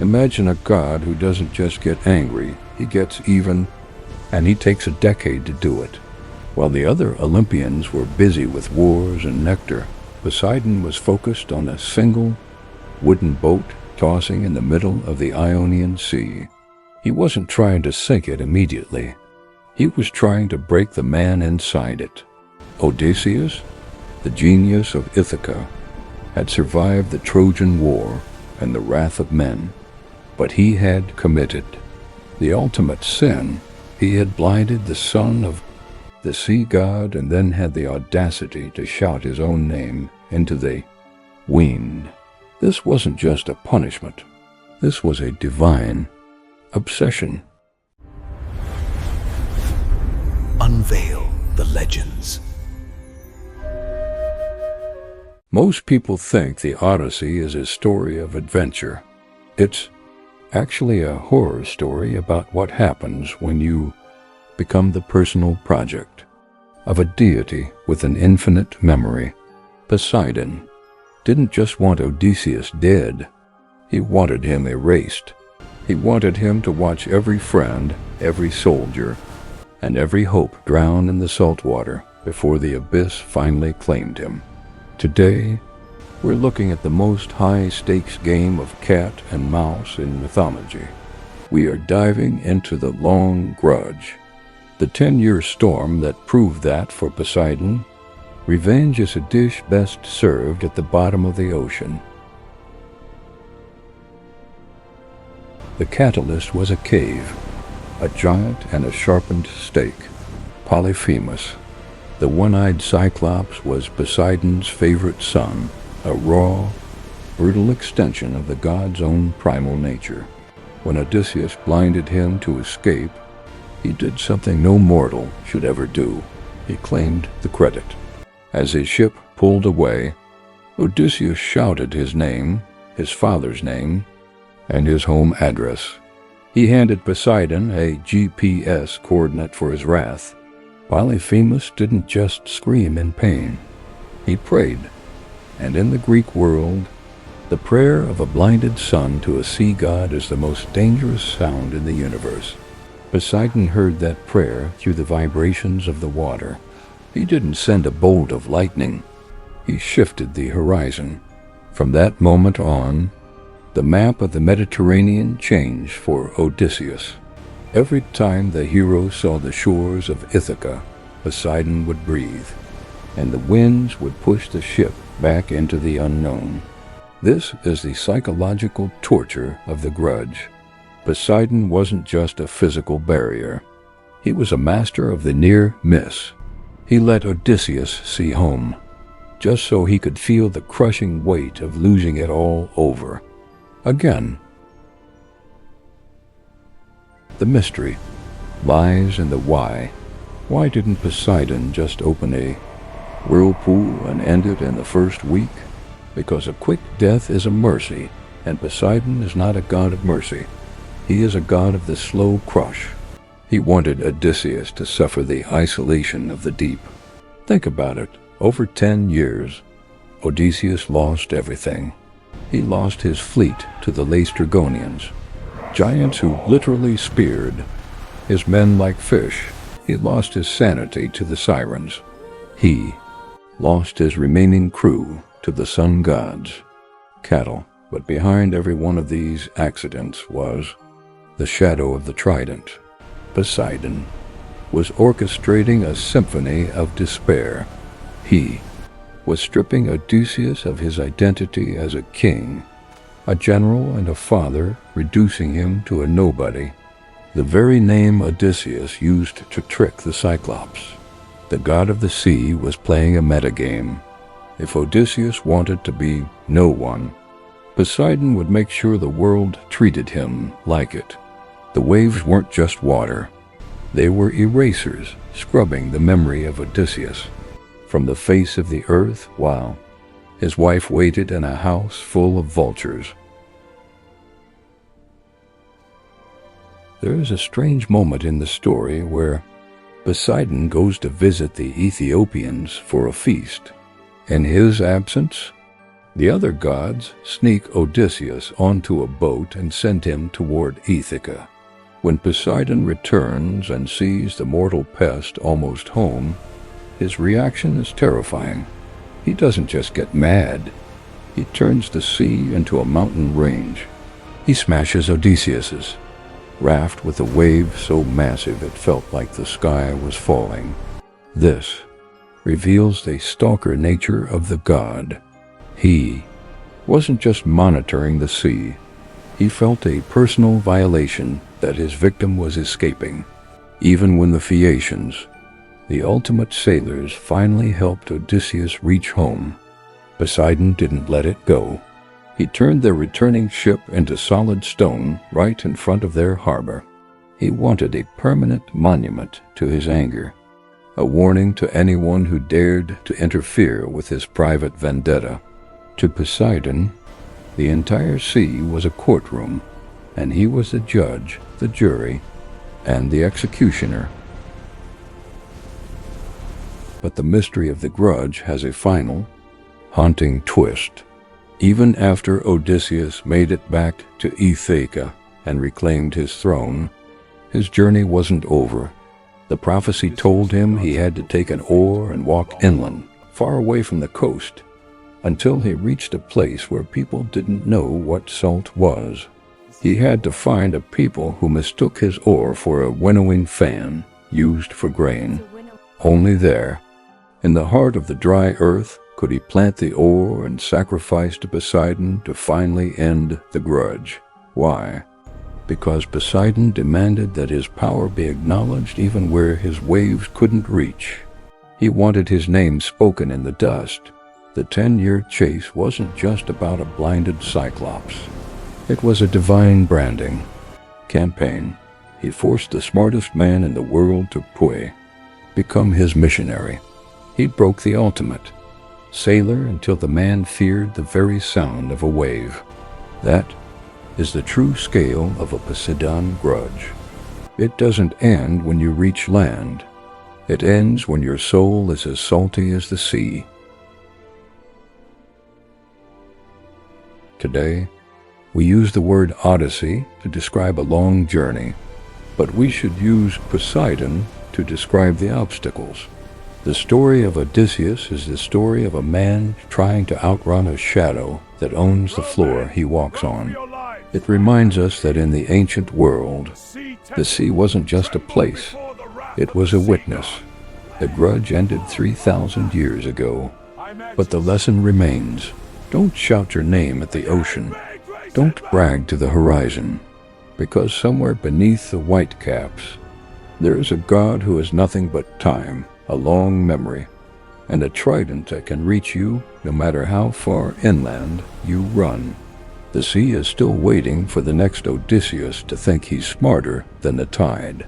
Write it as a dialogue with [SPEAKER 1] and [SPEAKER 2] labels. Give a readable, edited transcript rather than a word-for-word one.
[SPEAKER 1] Imagine a god who doesn't just get angry, he gets even, and he takes a decade to do it. While the other Olympians were busy with wars and nectar, Poseidon was focused on a single wooden boat tossing in the middle of the Ionian Sea. He wasn't trying to sink it immediately. He was trying to break the man inside it. Odysseus, the genius of Ithaca, had survived the Trojan War and the wrath of men, but he had committed the ultimate sin. He had blinded the son of the sea god and then had the audacity to shout his own name into the wind. This wasn't just a punishment. This was a divine obsession.
[SPEAKER 2] Unveil the legends.
[SPEAKER 1] Most people think the Odyssey is a story of adventure. It's actually a horror story about what happens when you become the personal project of a deity with an infinite memory. Poseidon didn't just want Odysseus dead. He wanted him erased. He wanted him to watch every friend, every soldier, and every hope drown in the salt water before the abyss finally claimed him. Today, we're looking at the most high-stakes game of cat and mouse in mythology. We are diving into the long Grudge, the 10-year storm that proved that, for Poseidon, revenge is a dish best served at the bottom of the ocean. The catalyst was a cave, a giant and a sharpened stake. Polyphemus, the one-eyed Cyclops, was Poseidon's favorite son, a raw, brutal extension of the god's own primal nature. When Odysseus blinded him to escape, he did something no mortal should ever do. He claimed the credit. As his ship pulled away, Odysseus shouted his name, his father's name, and his home address. He handed Poseidon a GPS coordinate for his wrath. Polyphemus didn't just scream in pain. He prayed, and in the Greek world, the prayer of a blinded son to a sea god is the most dangerous sound in the universe. Poseidon heard that prayer through the vibrations of the water. He didn't send a bolt of lightning. He shifted the horizon. From that moment on, the map of the Mediterranean changed for Odysseus. Every time the hero saw the shores of Ithaca, Poseidon would breathe, and the winds would push the ship back into the unknown. This is the psychological torture of the Grudge. Poseidon wasn't just a physical barrier. He was a master of the near miss. He let Odysseus see home, just so he could feel the crushing weight of losing it all over again. The mystery lies in the why. Why didn't Poseidon just open a whirlpool and end it in the first week? Because a quick death is a mercy, and Poseidon is not a god of mercy. He is a god of the slow crush. He wanted Odysseus to suffer the isolation of the deep. Think about it. Over 10 years, Odysseus lost everything. He lost his fleet to the Laestrygonians, giants who literally speared his men like fish. He lost his sanity to the sirens. He lost his remaining crew to the sun gods, cattle. But behind every one of these accidents was the shadow of the trident. Poseidon was orchestrating a symphony of despair. He was stripping Odysseus of his identity as a king, a general and a father, reducing him to a nobody. The very name Odysseus used to trick the Cyclops. The god of the sea was playing a metagame. If Odysseus wanted to be no one, Poseidon would make sure the world treated him like it. The waves weren't just water. They were erasers, scrubbing the memory of Odysseus from the face of the earth while his wife waited in a house full of vultures. There is a strange moment in the story where Poseidon goes to visit the Ethiopians for a feast. In his absence, The other gods sneak Odysseus onto a boat and send him toward Ithaca. When Poseidon returns and sees the mortal pest almost home, his reaction is terrifying. He doesn't just get mad. He turns the sea into a mountain range. He smashes Odysseus's raft with a wave so massive it felt like the sky was falling. This reveals the stalker nature of the god. He wasn't just monitoring the sea. He felt a personal violation that his victim was escaping. Even when the Phaeacians, the ultimate sailors, finally helped Odysseus reach home, Poseidon didn't let it go. He turned their returning ship into solid stone right in front of their harbor. He wanted a permanent monument to his anger, a warning to anyone who dared to interfere with his private vendetta. To Poseidon, the entire sea was a courtroom, and he was the judge, the jury, and the executioner. But the mystery of the grudge has a final, haunting twist. Even after Odysseus made it back to Ithaca and reclaimed his throne, his journey wasn't over. The prophecy told him he had to take an oar and walk inland, far away from the coast, until he reached a place where people didn't know what salt was. He had to find a people who mistook his oar for a winnowing fan used for grain. Only there, in the heart of the dry earth, could he plant the oar and sacrifice to Poseidon to finally end the grudge. Why? Because Poseidon demanded that his power be acknowledged even where his waves couldn't reach. He wanted his name spoken in the dust. The 10-year chase wasn't just about a blinded Cyclops. It was a divine branding campaign. He forced the smartest man in the world to become his missionary. He broke the ultimate sailor until the man feared the very sound of a wave. That is the true scale of a Poseidon grudge. It doesn't end when you reach land. It ends when your soul is as salty as the sea. Today, we use the word Odyssey to describe a long journey, but we should use Poseidon to describe the obstacles. The story of Odysseus is the story of a man trying to outrun a shadow that owns the floor he walks on. It reminds us that in the ancient world, the sea wasn't just a place, it was a witness. The grudge ended 3,000 years ago, but the lesson remains. Don't shout your name at the ocean. Don't brag to the horizon, because somewhere beneath the whitecaps, there is a God who is nothing but time, a long memory, and a trident that can reach you no matter how far inland you run. The sea is still waiting for the next Odysseus to think he's smarter than the tide.